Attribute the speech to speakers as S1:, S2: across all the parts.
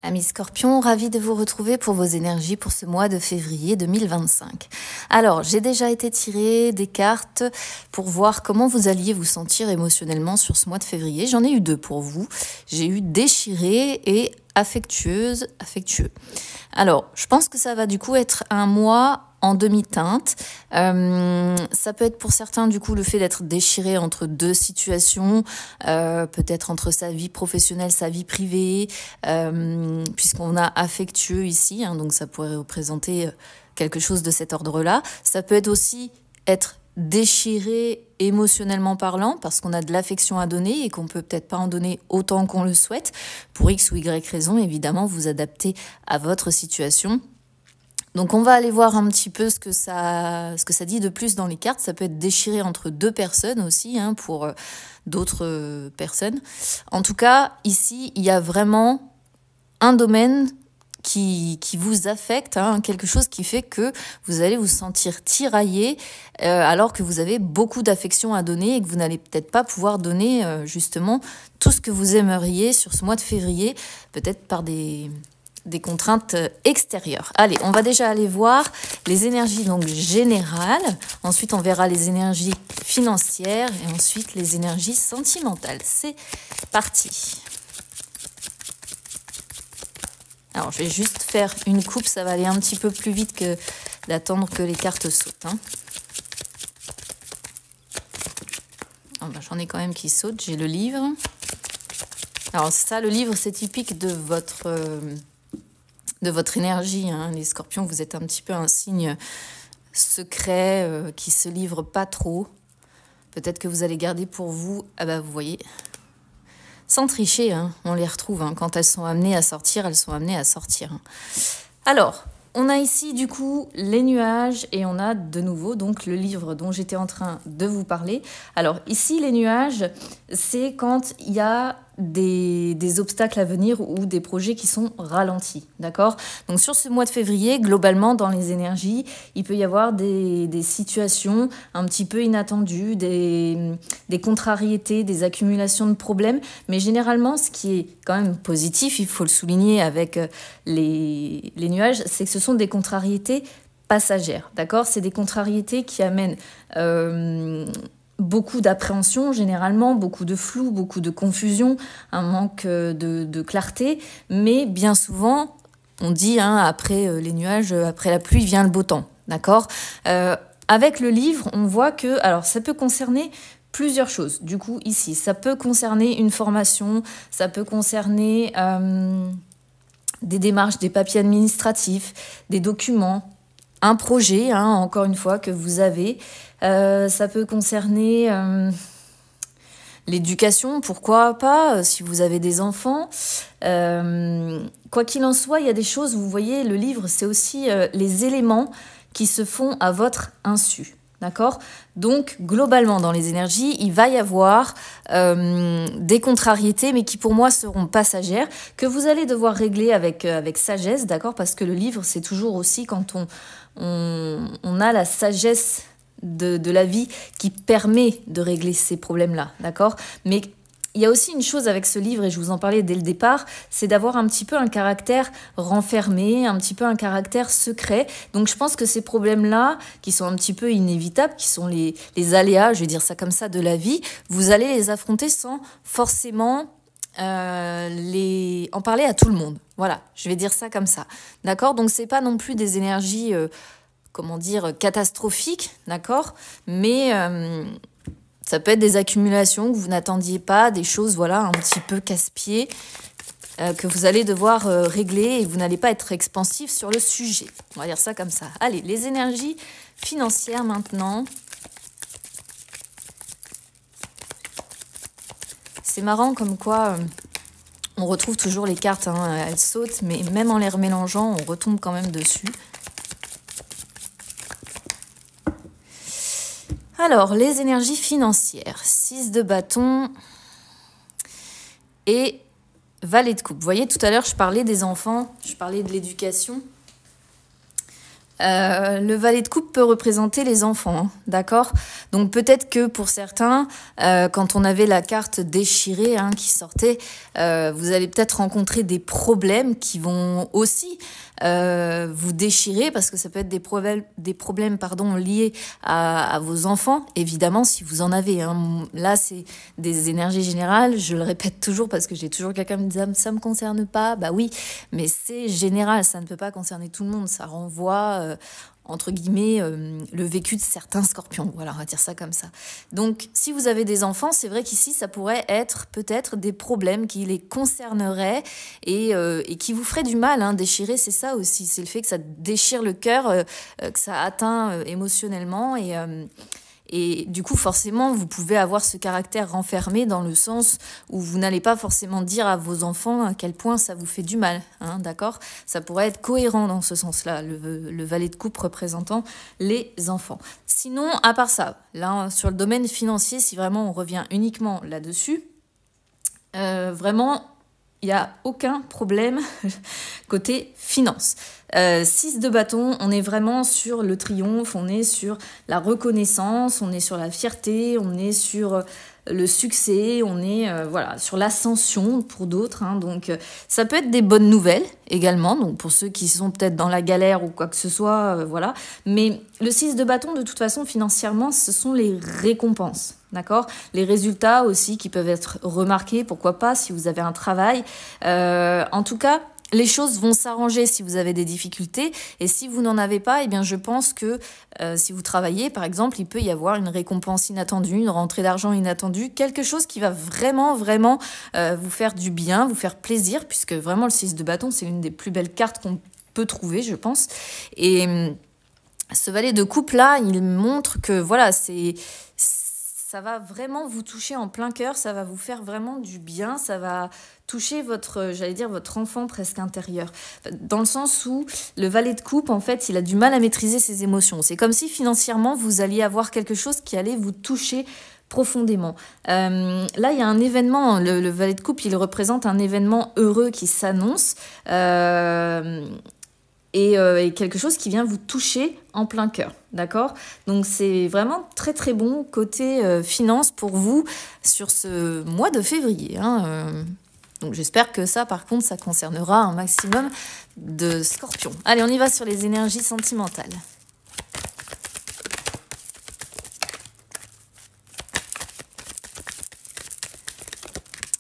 S1: Amis Scorpions, ravi de vous retrouver pour vos énergies pour ce mois de février 2025. Alors, j'ai déjà été tiré des cartes pour voir comment vous alliez vous sentir émotionnellement sur ce mois de février. J'en ai eu deux pour vous. J'ai eu déchiré et affectueuse, affectueux. Alors, je pense que ça va du coup être un mois en demi-teinte. Ça peut être pour certains du coup le fait d'être déchiré entre deux situations, peut-être entre sa vie professionnelle, sa vie privée, puisqu'on a affectueux ici, hein, donc ça pourrait représenter quelque chose de cet ordre-là. Ça peut être aussi être déchiré émotionnellement parlant, parce qu'on a de l'affection à donner et qu'on peut peut-être pas en donner autant qu'on le souhaite. Pour X ou Y raison, évidemment, vous adaptez à votre situation. Donc on va aller voir un petit peu ce que ça dit de plus dans les cartes. Ça peut être déchiré entre deux personnes aussi, hein, pour d'autres personnes. En tout cas, ici, il y a vraiment un domaine qui vous affecte, hein, quelque chose qui fait que vous allez vous sentir tiraillé alors que vous avez beaucoup d'affection à donner et que vous n'allez peut-être pas pouvoir donner justement tout ce que vous aimeriez sur ce mois de février, peut-être par des contraintes extérieures. Allez, on va déjà aller voir les énergies donc générales. Ensuite, on verra les énergies financières et ensuite les énergies sentimentales. C'est parti. Alors, je vais juste faire une coupe. Ça va aller un petit peu plus vite que d'attendre que les cartes sautent, hein. Oh, bah, j'en ai quand même qui sautent. J'ai le livre. Alors ça, le livre, c'est typique de votre énergie, hein. Les Scorpions, vous êtes un petit peu un signe secret qui se livre pas trop. Peut-être que vous allez garder pour vous. Ah bah vous voyez, sans tricher, hein, on les retrouve, hein. Quand elles sont amenées à sortir, elles sont amenées à sortir, hein. Alors, on a ici du coup les nuages et on a de nouveau donc le livre dont j'étais en train de vous parler. Alors ici les nuages, c'est quand il y a des obstacles à venir ou des projets qui sont ralentis, d'accord? Donc sur ce mois de février, globalement dans les énergies, il peut y avoir des situations un petit peu inattendues, des contrariétés, des accumulations de problèmes, mais généralement ce qui est quand même positif, il faut le souligner avec les nuages, c'est que ce sont des contrariétés passagères, d'accord? C'est des contrariétés qui amènent beaucoup d'appréhension, généralement, beaucoup de flou, beaucoup de confusion, un manque de clarté, mais bien souvent, on dit, hein, après les nuages, après la pluie vient le beau temps, d'accord? Avec le livre, on voit que, alors ça peut concerner plusieurs choses, du coup, ici, ça peut concerner une formation, ça peut concerner des démarches, des papiers administratifs, des documents, un projet, hein, encore une fois, que vous avez. Ça peut concerner l'éducation, pourquoi pas, si vous avez des enfants. Quoi qu'il en soit, il y a des choses, vous voyez, le livre, c'est aussi les éléments qui se font à votre insu. D'accord? Donc, globalement, dans les énergies, il va y avoir des contrariétés, mais qui pour moi seront passagères, que vous allez devoir régler avec sagesse, d'accord? Parce que le livre, c'est toujours aussi quand on a la sagesse de la vie qui permet de régler ces problèmes-là, d'accord? Mais il y a aussi une chose avec ce livre, et je vous en parlais dès le départ, c'est d'avoir un petit peu un caractère renfermé, un petit peu un caractère secret. Donc je pense que ces problèmes-là, qui sont un petit peu inévitables, qui sont les aléas, je vais dire ça comme ça, de la vie, vous allez les affronter sans forcément en parler à tout le monde. Voilà, je vais dire ça comme ça. D'accord? Donc c'est pas non plus des énergies comment dire, catastrophiques, d'accord? Mais ça peut être des accumulations que vous n'attendiez pas, des choses, voilà, un petit peu casse-pieds que vous allez devoir régler et vous n'allez pas être expansif sur le sujet. On va dire ça comme ça. Allez, les énergies financières maintenant. C'est marrant comme quoi on retrouve toujours les cartes, hein, elles sautent, mais même en les remélangeant, on retombe quand même dessus. Alors, les énergies financières, 6 de bâton et valet de coupe. Vous voyez, tout à l'heure, je parlais des enfants, je parlais de l'éducation. Le valet de coupe peut représenter les enfants, hein, d'accord? Donc peut-être que pour certains, quand on avait la carte déchirée hein, qui sortait, vous allez peut-être rencontrer des problèmes qui vont aussi vous déchirer, parce que ça peut être des problèmes pardon, liés à vos enfants, évidemment, si vous en avez. Hein. Là, c'est des énergies générales, je le répète toujours, parce que j'ai toujours quelqu'un qui me dit « ça me concerne pas », bah oui, mais c'est général, ça ne peut pas concerner tout le monde, ça renvoie entre guillemets, le vécu de certains scorpions. Voilà, on va dire ça comme ça. Donc, si vous avez des enfants, c'est vrai qu'ici, ça pourrait être peut-être des problèmes qui les concerneraient et qui vous feraient du mal. Hein. Déchirer, c'est ça aussi. C'est le fait que ça déchire le cœur, que ça atteint émotionnellement et du coup, forcément, vous pouvez avoir ce caractère renfermé dans le sens où vous n'allez pas forcément dire à vos enfants à quel point ça vous fait du mal, hein, d'accord? Ça pourrait être cohérent dans ce sens-là, le valet de coupe représentant les enfants. Sinon, à part ça, là, sur le domaine financier, si vraiment on revient uniquement là-dessus, vraiment, il n'y a aucun problème côté finance. 6 de bâton, on est vraiment sur le triomphe, on est sur la reconnaissance, on est sur la fierté, on est sur le succès, on est voilà, sur l'ascension pour d'autres. Hein, donc ça peut être des bonnes nouvelles également, donc pour ceux qui sont peut-être dans la galère ou quoi que ce soit, voilà. Mais le 6 de bâton, de toute façon, financièrement, ce sont les récompenses. D'accord? Les résultats aussi qui peuvent être remarqués, pourquoi pas, si vous avez un travail. En tout cas, les choses vont s'arranger si vous avez des difficultés. Et si vous n'en avez pas, eh bien, je pense que si vous travaillez, par exemple, il peut y avoir une récompense inattendue, une rentrée d'argent inattendue, quelque chose qui va vraiment, vraiment vous faire du bien, vous faire plaisir, puisque vraiment le 6 de bâton, c'est l'une des plus belles cartes qu'on peut trouver, je pense. Et ce valet de coupe là, il montre que voilà, ça va vraiment vous toucher en plein cœur, ça va vous faire vraiment du bien, ça va toucher votre, j'allais dire, votre enfant presque intérieur. Dans le sens où le valet de coupe, en fait, il a du mal à maîtriser ses émotions. C'est comme si financièrement, vous alliez avoir quelque chose qui allait vous toucher profondément. Là, il y a un événement, le valet de coupe, il représente un événement heureux qui s'annonce. Et quelque chose qui vient vous toucher en plein cœur, d'accord? Donc c'est vraiment très très bon côté finance pour vous sur ce mois de février. Hein, donc j'espère que ça, par contre, ça concernera un maximum de scorpions. Allez, on y va sur les énergies sentimentales.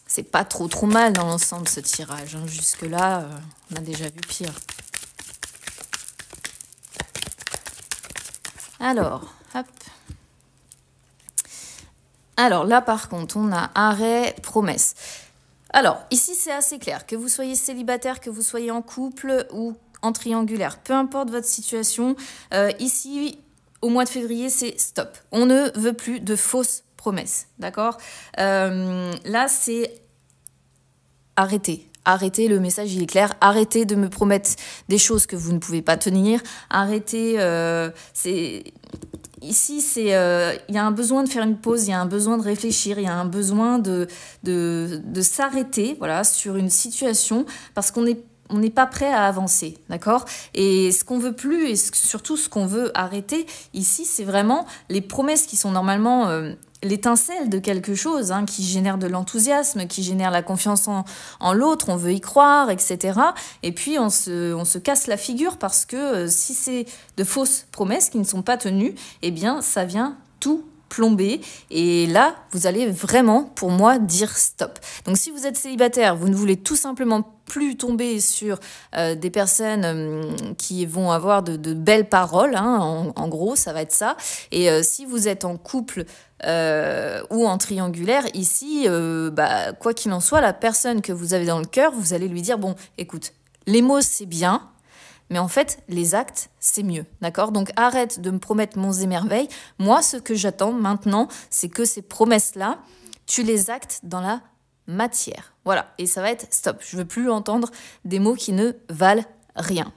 S1: C'est pas trop mal dans l'ensemble ce tirage. Hein. Jusque-là, on a déjà vu pire. Alors, hop. Alors là, par contre, on a arrêt, promesse. Alors, ici, c'est assez clair. Que vous soyez célibataire, que vous soyez en couple ou en triangulaire, peu importe votre situation, ici, au mois de février, c'est stop. On ne veut plus de fausses promesses, d'accord? Là, c'est arrêter. Arrêtez, le message il est clair, arrêtez de me promettre des choses que vous ne pouvez pas tenir, arrêtez, ici il y a un besoin de faire une pause, il y a un besoin de réfléchir, il y a un besoin de s'arrêter voilà, sur une situation parce qu'on n'est pas prêt à avancer, d'accord? Et ce qu'on veut plus et surtout ce qu'on veut arrêter ici, c'est vraiment les promesses qui sont normalement l'étincelle de quelque chose, hein, qui génère de l'enthousiasme, qui génère la confiance en l'autre, on veut y croire, etc. Et puis on se casse la figure parce que si c'est de fausses promesses qui ne sont pas tenues, eh bien ça vient tout plomber. Et là, vous allez vraiment, pour moi, dire stop. Donc si vous êtes célibataire, vous ne voulez tout simplement plus tomber sur des personnes qui vont avoir de belles paroles, hein, en gros, ça va être ça. Et si vous êtes en couple ou en triangulaire, ici, quoi qu'il en soit, la personne que vous avez dans le cœur, vous allez lui dire, bon, écoute, les mots, c'est bien, mais en fait, les actes, c'est mieux, d'accord? Donc, arrête de me promettre monts et merveilles. Moi, ce que j'attends maintenant, c'est que ces promesses-là, tu les actes dans la matière. Voilà, et ça va être stop. Je veux plus entendre des mots qui ne valent rien.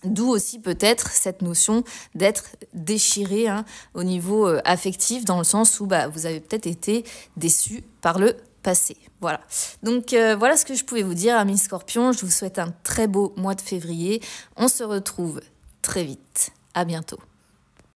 S1: D'où aussi peut-être cette notion d'être déchiré hein, au niveau affectif, dans le sens où vous avez peut-être été déçu par le passé. Voilà. Donc voilà ce que je pouvais vous dire, amis Scorpions. Je vous souhaite un très beau mois de février. On se retrouve très vite. À bientôt.